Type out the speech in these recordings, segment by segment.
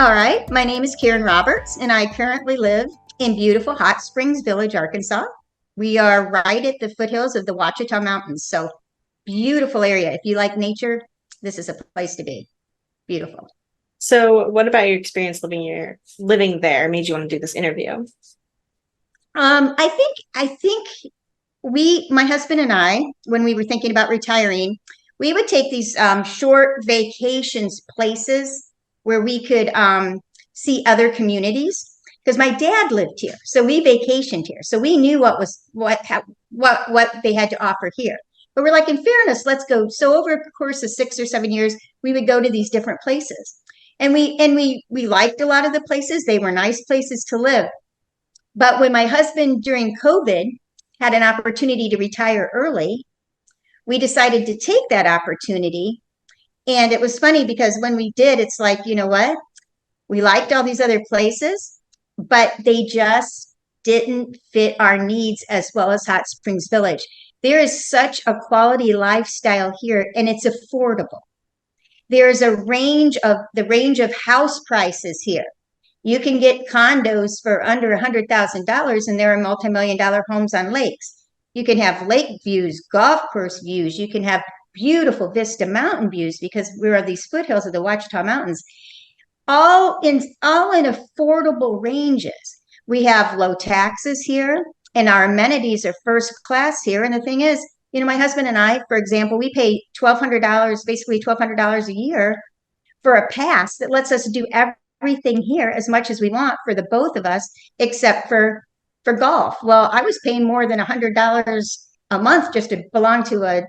All right, my name is Karen Roberts, and I currently live in beautiful Hot Springs Village, Arkansas. We are right at the foothills of the Ouachita Mountains, so beautiful area. If you like nature, this is a place to be. Beautiful. So, what about your experience living there made you want to do this interview? I think my husband and I, when we were thinking about retiring, we would take these short vacations places where we could see other communities. Because my dad lived here, so we vacationed here, so we knew what they had to offer here. But we're like, in fairness, let's go. So over a course of 6 or 7 years, we would go to these different places, and we liked a lot of the places. They were nice places to live. But when my husband during COVID had an opportunity to retire early, we decided to take that opportunity. And it was funny because when we did, it's like, you know what? We liked all these other places, but they just didn't fit our needs as well as Hot Springs Village. There is such a quality lifestyle here, and it's affordable. There's the range of house prices here. You can get condos for under $100,000, and there are multi-million-dollar homes on lakes. You can have lake views, golf course views. You can have beautiful vista mountain views because we're on these foothills of the Ouachita Mountains, all in affordable ranges. We have low taxes here, and our amenities are first class here. And the thing is, my husband and I, for example, we pay $1,200, basically $1,200 a year for a pass that lets us do everything here as much as we want for the both of us, except for golf. Well, I was paying more than $100 a month just to belong to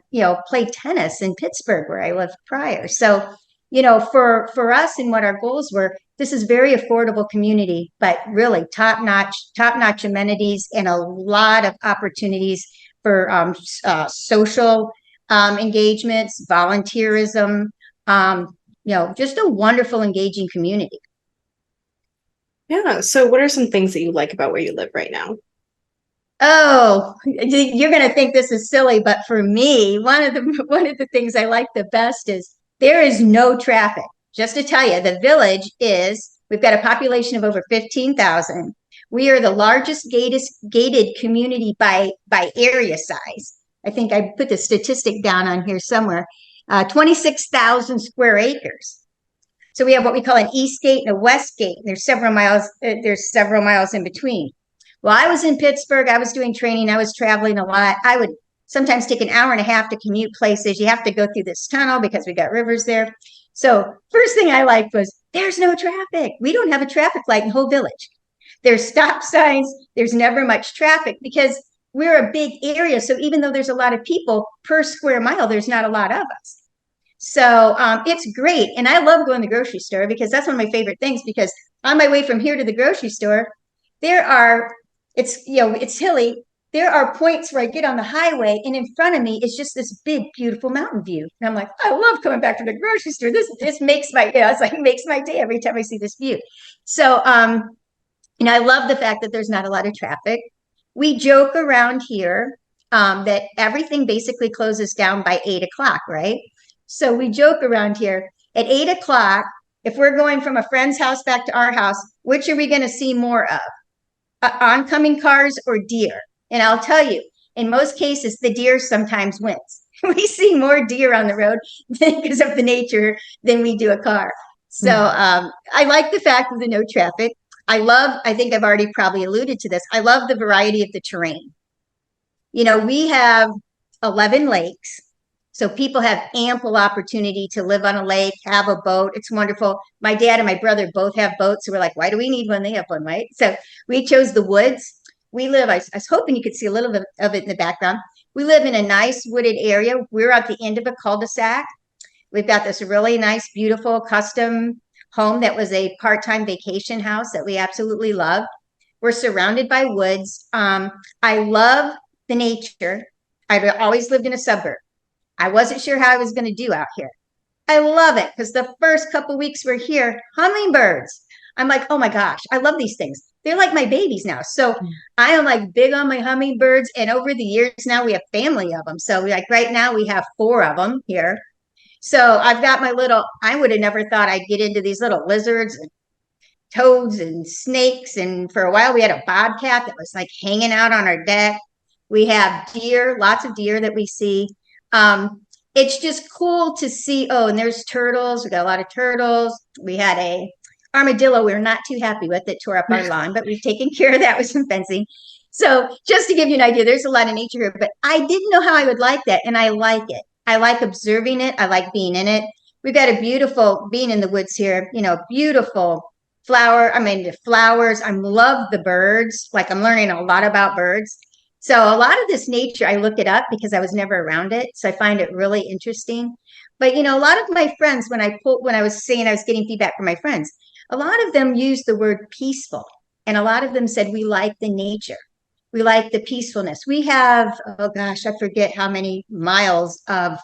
play tennis in Pittsburgh where I lived prior. So, for us and what our goals were, this is very affordable community, but really top notch amenities and a lot of opportunities for social engagements, volunteerism, just a wonderful, engaging community. Yeah. So, what are some things that you like about where you live right now? Oh, you're going to think this is silly, but for me, one of the things I like the best is there is no traffic. Just to tell you, we've got a population of over 15,000. We are the largest gated community by area size. I think I put the statistic down on here somewhere. 26,000 square acres. So we have what we call an east gate and a west gate. And there's several miles. There's several miles in between. Well, I was in Pittsburgh. I was doing training. I was traveling a lot. I would sometimes take an hour and a half to commute places. You have to go through this tunnel because we got rivers there. So first thing I liked was there's no traffic. We don't have a traffic light in the whole village. There's stop signs. There's never much traffic because we're a big area. So even though there's a lot of people per square mile, there's not a lot of us. So it's great. And I love going to the grocery store because that's one of my favorite things, because on my way from here to the grocery store, there are, it's hilly. There are points where I get on the highway and in front of me is just this big, beautiful mountain view. And I'm like, I love coming back from the grocery store. This makes it's like, it makes my day every time I see this view. So, I love the fact that there's not a lot of traffic. We joke around here that everything basically closes down by 8 o'clock, right? So we joke around here at 8 o'clock, if we're going from a friend's house back to our house, which are we going to see more of? Oncoming cars or deer? And I'll tell you, in most cases, the deer sometimes wins. We see more deer on the road because of the nature than we do a car. So I like the fact of the no traffic. I think I've already probably alluded to this. I love the variety of the terrain. We have 11 lakes. So people have ample opportunity to live on a lake, have a boat. It's wonderful. My dad and my brother both have boats. So we're like, why do we need one? They have one, right? So we chose the woods. I was hoping you could see a little bit of it in the background. We live in a nice wooded area. We're at the end of a cul-de-sac. We've got this really nice, beautiful custom home that was a part-time vacation house that we absolutely love. We're surrounded by woods. I love the nature. I've always lived in a suburb. I wasn't sure how I was going to do out here. I love it because the first couple weeks we're here, hummingbirds. I'm like, oh my gosh, I love these things. They're like my babies now. So I am like big on my hummingbirds. And over the years now, we have family of them. So right now we have 4 of them here. So I've got I would have never thought I'd get into these little lizards. toads and snakes. And for a while, we had a bobcat that was like hanging out on our deck. We have deer, lots of deer that we see. It's just cool to see. Oh, and there's turtles. We got a lot of turtles. We had a armadillo we were not too happy with that tore up our lawn, but we've taken care of that with some fencing. So just to give you an idea, there's a lot of nature here, but I didn't know how I would like that. And I like it. I like observing it. I like being in it. We've got a beautiful being in the woods here, beautiful the flowers. I love the birds. Like I'm learning a lot about birds. So a lot of this nature, I look it up because I was never around it. So I find it really interesting. But a lot of my friends, when I was saying I was getting feedback from my friends, a lot of them used the word peaceful. And a lot of them said, we like the nature. We like the peacefulness. We have, oh gosh, I forget how many miles of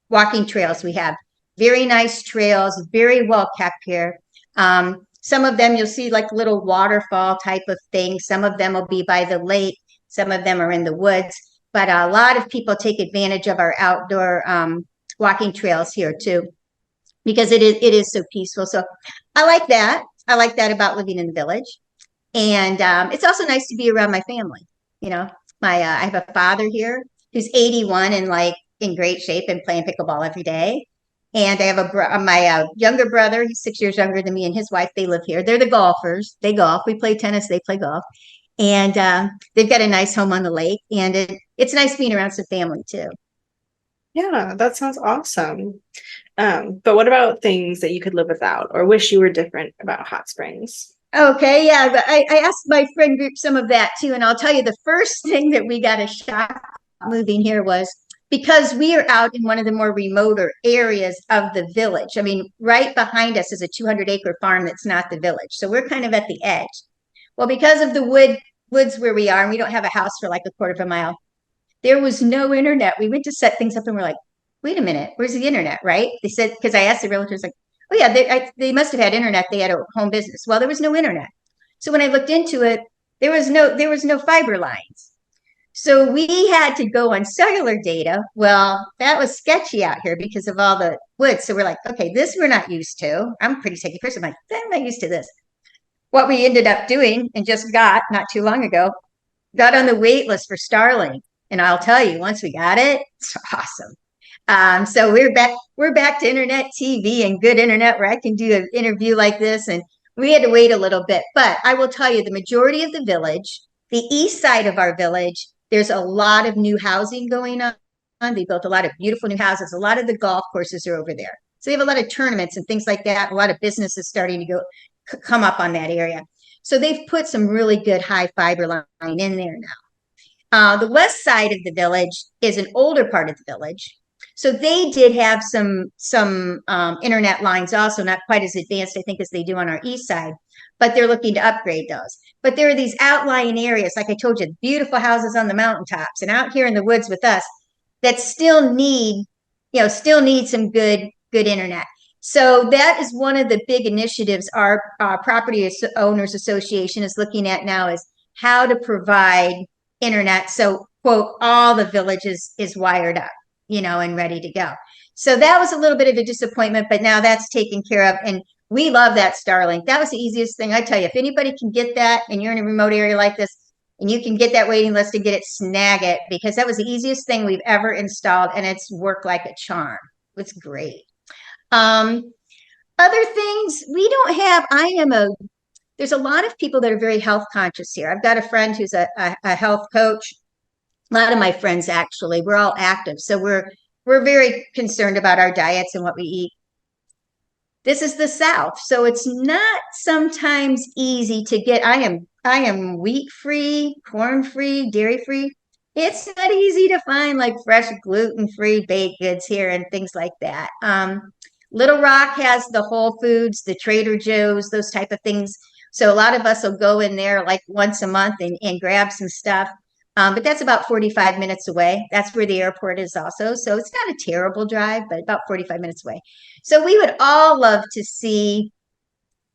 walking trails we have. Very nice trails, very well kept here. Some of them you'll see like little waterfall type of thing. Some of them will be by the lake. Some of them are in the woods. But a lot of people take advantage of our outdoor walking trails here too, because it is so peaceful. So I like that. I like that about living in the village. And it's also nice to be around my family. You know, I have a father here who's 81 and like in great shape and playing pickleball every day. And I have my younger brother. He's 6 years younger than me, and his wife. They live here. They're the golfers. They golf. We play tennis. They play golf. And they've got a nice home on the lake. And it's nice being around some family too. Yeah, that sounds awesome. But what about things that you could live without or wish you were different about hot springs? Okay, yeah, but I asked my friend group some of that too, and I'll tell you the first thing that we got a shock moving here was because we are out in one of the more remoter areas of the village. I mean, right behind us is a 200-acre farm that's not the village, so we're kind of at the edge. Well, because of the woods where we are, and we don't have a house for like a quarter of a mile, there was no internet. We went to set things up and we're like, wait a minute, where's the internet, right? They said, because I asked the realtors, like, oh, yeah, they must have had internet. They had a home business. Well, there was no internet. So when I looked into it, there was no fiber lines. So we had to go on cellular data. Well, that was sketchy out here because of all the woods. So we're like, okay, this we're not used to. I'm a pretty techy person. I'm like, I'm not used to this. What we ended up doing and just got not too long ago, got on the wait list for Starlink. And I'll tell you, once we got it, it's awesome. So we're back to internet TV and good internet where I can do an interview like this. And we had to wait a little bit, but I will tell you the majority of the village, the east side of our village, there's a lot of new housing going on. They built a lot of beautiful new houses. A lot of the golf courses are over there. So they have a lot of tournaments and things like that. A lot of businesses starting to come up on that area. So they've put some really good high fiber line in there now. The west side of the village is an older part of the village. So they did have some internet lines also, not quite as advanced, I think, as they do on our east side, but they're looking to upgrade those. But there are these outlying areas, like I told you, beautiful houses on the mountaintops and out here in the woods with us that still need some good internet. So that is one of the big initiatives our property owners association is looking at now is how to provide internet. So, quote, all the villages is wired up, and ready to go. So that was a little bit of a disappointment, but now that's taken care of. And we love that Starlink. That was the easiest thing. I tell you, if anybody can get that and you're in a remote area like this and you can get that waiting list and get it, snag it, because that was the easiest thing we've ever installed and it's worked like a charm. It's great. Um, Other things we don't have, there's a lot of people that are very health conscious here. I've got a friend who's a health coach. A lot of my friends, actually, we're all active. So we're very concerned about our diets and what we eat. This is the South. So it's not sometimes easy to get. I am wheat free, corn free, dairy free. It's not easy to find like fresh gluten free baked goods here and things like that. Little Rock has the Whole Foods, the Trader Joe's, those type of things. So a lot of us will go in there like once a month and grab some stuff. But that's about 45 minutes away. That's where the airport is also. So it's not a terrible drive, but about 45 minutes away. So we would all love to see,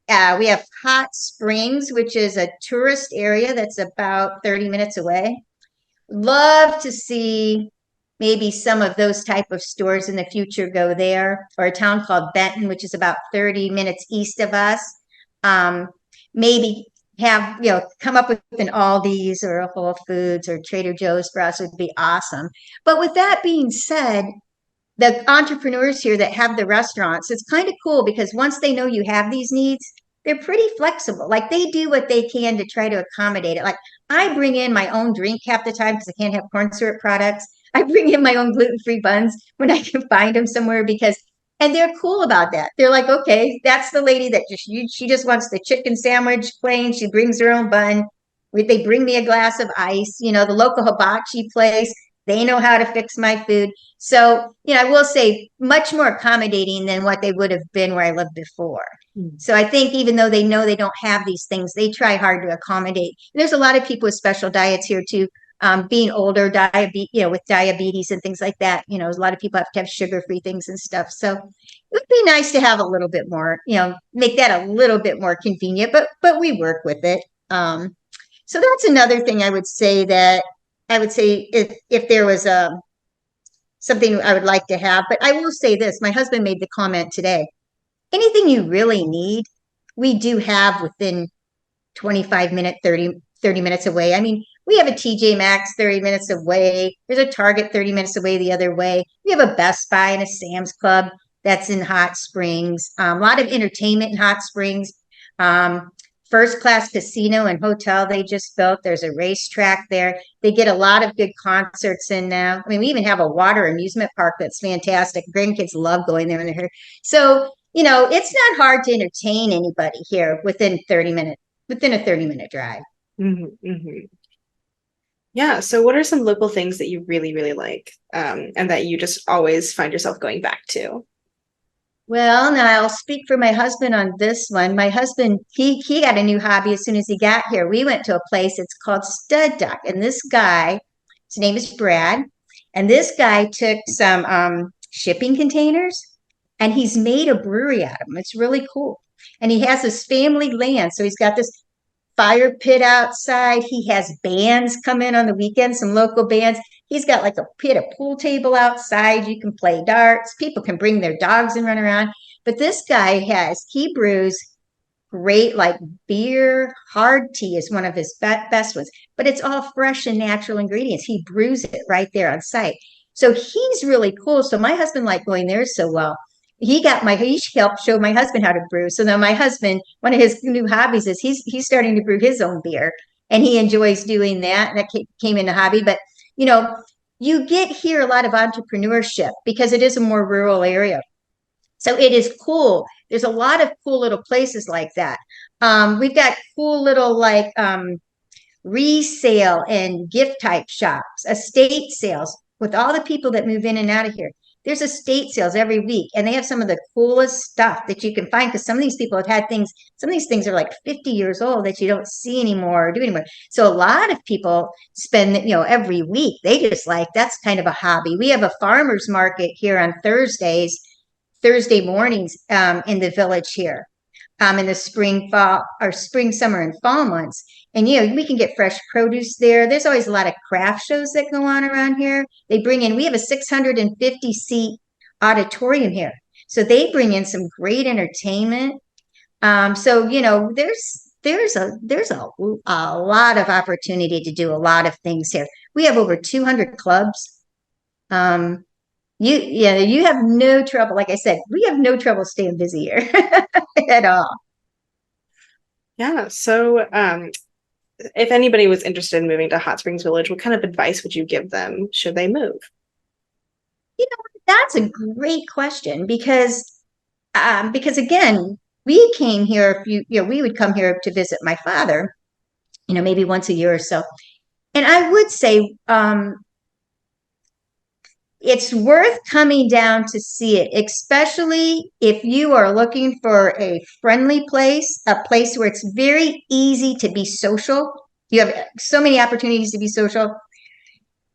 we have Hot Springs, which is a tourist area that's about 30 minutes away. Love to see maybe some of those type of stores in the future go there, or a town called Benton, which is about 30 minutes east of us. Maybe have, come up with an Aldi's or a Whole Foods or Trader Joe's for us would be awesome. But with that being said, the entrepreneurs here that have the restaurants, it's kind of cool because once they know you have these needs, they're pretty flexible. Like they do what they can to try to accommodate it. Like I bring in my own drink half the time because I can't have corn syrup products. I bring in my own gluten-free buns when I can find them somewhere because, and they're cool about that. They're like, okay, that's the lady that she just wants the chicken sandwich plain. She brings her own bun. They bring me a glass of ice. The local hibachi place, they know how to fix my food. So, I will say much more accommodating than what they would have been where I lived before. Mm. So I think even though they know they don't have these things, they try hard to accommodate. And there's a lot of people with special diets here too. Being older, diabetes, with diabetes and things like that, a lot of people have to have sugar-free things and stuff. So it would be nice to have a little bit more, make that a little bit more convenient, but we work with it. So that's another thing I would say if there was something I would like to have. But I will say this, my husband made the comment today. Anything you really need, we do have within 25 minutes, 30 minutes away. I mean, we have a TJ Maxx 30 minutes away. There's a Target 30 minutes away the other way. We have a Best Buy and a Sam's Club that's in Hot Springs. A lot of entertainment in Hot Springs. Um, First class casino and hotel they just built. There's a racetrack there. They get a lot of good concerts in now. I mean, we even have a water amusement park that's fantastic. Grandkids love going there when they're here. So, it's not hard to entertain anybody here within a 30-minute drive. Mhm, mhm. Yeah. So, what are some local things that you really, really like, and that you just always find yourself going back to? Well, now I'll speak for my husband on this one. My husband, he got a new hobby as soon as he got here. We went to a place, it's called Stud Duck. And this guy, his name is Brad, and this guy took some shipping containers and he's made a brewery out of them. It's really cool. And he has this family land. So he's got this fire pit outside. He has bands come in on the weekends, some local bands. He's got like a pool table outside. You can play darts. People can bring their dogs and run around. But this guy he brews great like beer. Hard tea is one of his best ones, but it's all fresh and natural ingredients. He brews it right there on site. So he's really cool. So my husband liked going there so well. He helped show my husband how to brew. So now my husband, one of his new hobbies is he's starting to brew his own beer and he enjoys doing that. That came in a hobby, but you know, you get here a lot of entrepreneurship because it is a more rural area. So it is cool. There's a lot of cool little places like that. We've got cool little like resale and gift type shops, estate sales with all the people that move in and out of here. There's estate sales every week, and they have some of the coolest stuff that you can find because some of these people have had things, some of these things are like 50 years old that you don't see anymore or do anymore. So a lot of people spend, every week. They just like that's kind of a hobby. We have a farmer's market here on Thursday mornings in the village here in the spring, summer, and fall months. And we can get fresh produce there. There's always a lot of craft shows that go on around here. We have a 650 seat auditorium here. So they bring in some great entertainment. So there's a lot of opportunity to do a lot of things here. We have over 200 clubs. Um, you have no trouble. Like I said, we have no trouble staying busy here at all. Yeah. So, if anybody was interested in moving to Hot Springs Village, what kind of advice would you give them should they move? That's a great question because again, we came here we would come here to visit my father, maybe once a year or so. And I would say it's worth coming down to see it, especially if you are looking for a friendly place, a place where it's very easy to be social. You have so many opportunities to be social.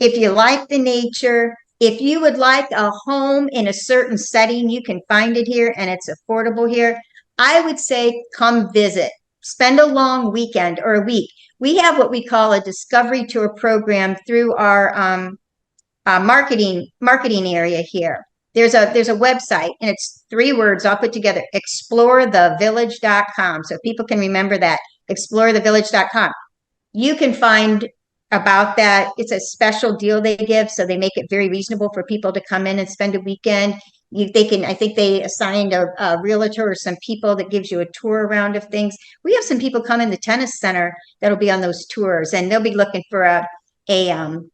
If you like the nature, if you would like a home in a certain setting, you can find it here and it's affordable here. I would say come visit, spend a long weekend or a week. We have what we call a discovery tour program through our marketing area here. there's a website, and it's 3 words all put together: explorethevillage.com. So people can remember that, explorethevillage.com. You can find about that. It's a special deal they give, so they make it very reasonable for people to come in and spend a weekend. They can, I think they assigned a realtor or some people that gives you a tour around of things. We have some people come in the tennis center that'll be on those tours, and they'll be looking for a um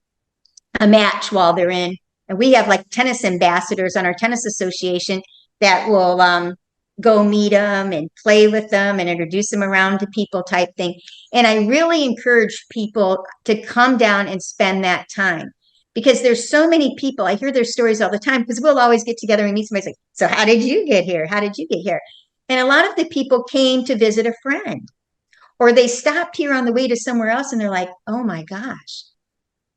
a match while they're in. And we have like tennis ambassadors on our tennis association that will go meet them and play with them and introduce them around to people type thing. And I really encourage people to come down and spend that time, because there's so many people. I hear their stories all the time, because we'll always get together and meet somebody like, so how did you get here? How did you get here? And a lot of the people came to visit a friend, or they stopped here on the way to somewhere else, and they're like, oh my gosh,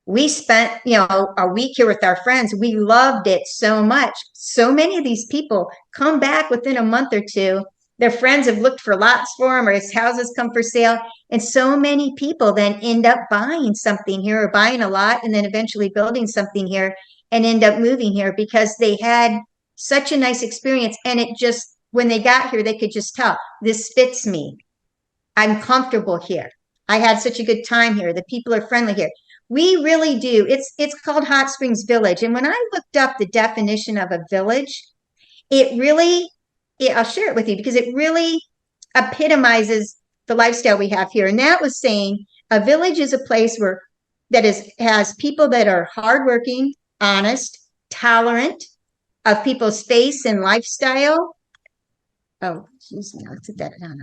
we spent, a week here with our friends. We loved it so much. So many of these people come back within a month or two. Their friends have looked for lots for them, or his houses come for sale. And so many people then end up buying something here, or buying a lot and then eventually building something here and end up moving here because they had such a nice experience. And it just, when they got here, they could just tell, this fits me. I'm comfortable here. I had such a good time here. The people are friendly here. We really do. It's called Hot Springs Village. And when I looked up the definition of a village, it really, I'll share it with you, because it really epitomizes the lifestyle we have here. And that was saying a village is a place has people that are hardworking, honest, tolerant of people's faith and lifestyle. Oh, excuse me, let's put that down.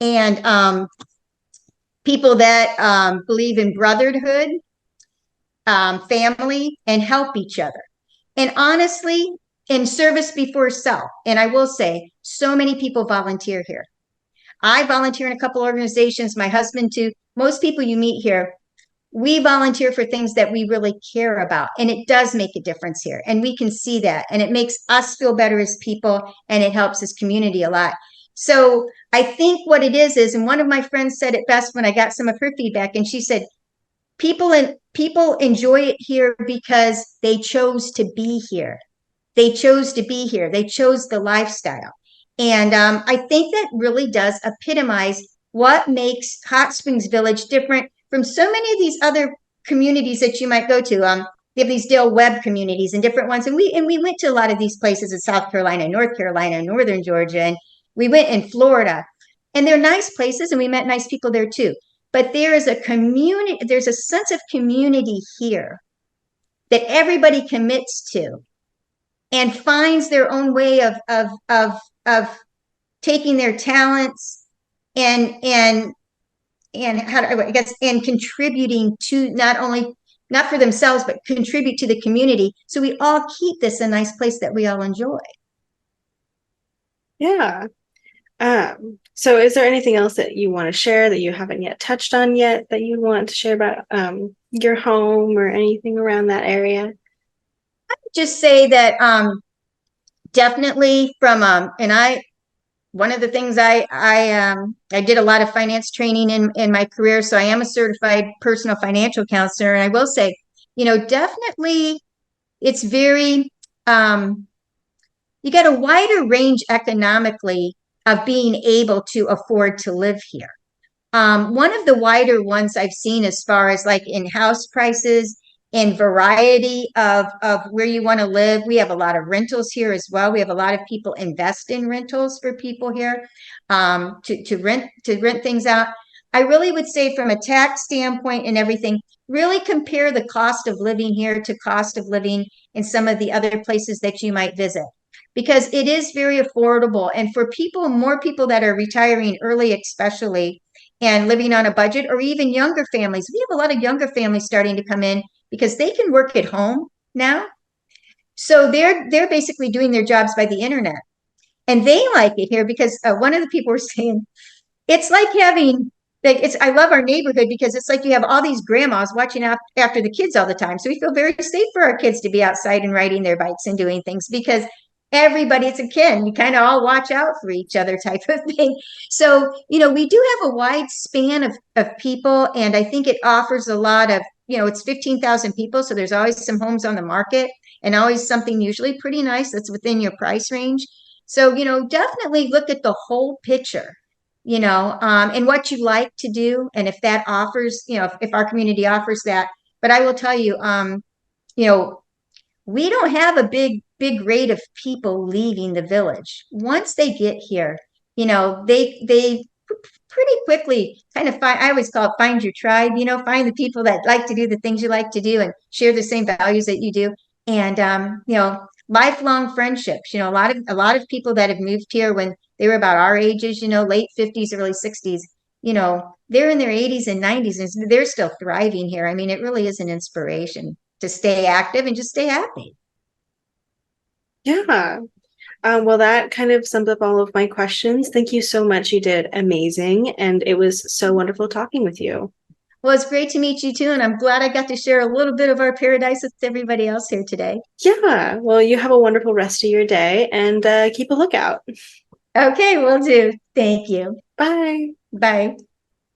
And people that believe in brotherhood, family, and help each other. And honestly, in service before self. And I will say, so many people volunteer here. I volunteer in a couple organizations, my husband too. Most people you meet here, we volunteer for things that we really care about. And it does make a difference here. And we can see that. And it makes us feel better as people, and it helps this community a lot. So I think what it is, and one of my friends said it best when I got some of her feedback, and she said, people enjoy it here because they chose to be here. They chose to be here. They chose the lifestyle. And I think that really does epitomize what makes Hot Springs Village different from so many of these other communities that you might go to. They have these Dale Webb communities and different ones. And we went to a lot of these places in South Carolina, North Carolina, Northern Georgia, and we went in Florida. And they're nice places, and we met nice people there too. But there is a community, there's a sense of community here that everybody commits to and finds their own way of taking their talents and how I guess, and contributing to not for themselves, but contribute to the community. So we all keep this a nice place that we all enjoy. Yeah. So is there anything else that you want to share that you haven't yet touched on yet that you want to share about your home or anything around that area? I would just say that definitely from and I one of the things I did a lot of finance training in my career, so I am a certified personal financial counselor. And I will say, definitely it's very you get a wider range economically of being able to afford to live here. One of the wider ones I've seen as far as like in house prices and variety of where you want to live. We have a lot of rentals here as well. We have a lot of people invest in rentals for people here to rent things out. I really would say from a tax standpoint and everything, really compare the cost of living here to cost of living in some of the other places that you might visit, because it is very affordable. And for more people that are retiring early, especially, and living on a budget, or even younger families. We have a lot of younger families starting to come in because they can work at home now. So they're basically doing their jobs by the internet. And they like it here because one of the people were saying, it's like having I love our neighborhood because it's like you have all these grandmas watching after the kids all the time. So we feel very safe for our kids to be outside and riding their bikes and doing things, because everybody, it's a kin. We kind of all watch out for each other type of thing. So, we do have a wide span of people, and I think it offers a lot of, it's 15,000 people. So there's always some homes on the market, and always something usually pretty nice that's within your price range. So, definitely look at the whole picture, and what you like to do. And if that offers, if our community offers that. But I will tell you, you know, we don't have a big rate of people leaving the village. Once they get here, they pretty quickly kind of find, I always call it find your tribe, find the people that like to do the things you like to do and share the same values that you do. And lifelong friendships, a lot of people that have moved here when they were about our ages, late 50s, early 60s, they're in their 80s and 90s and they're still thriving here. I mean, it really is an inspiration to stay active and just stay happy. Yeah. Well, that kind of sums up all of my questions. Thank you so much. You did amazing, and it was so wonderful talking with you. Well, it's great to meet you too, and I'm glad I got to share a little bit of our paradise with everybody else here today. Yeah. Well, you have a wonderful rest of your day and keep a lookout. Okay, will do. Thank you. Bye. Bye.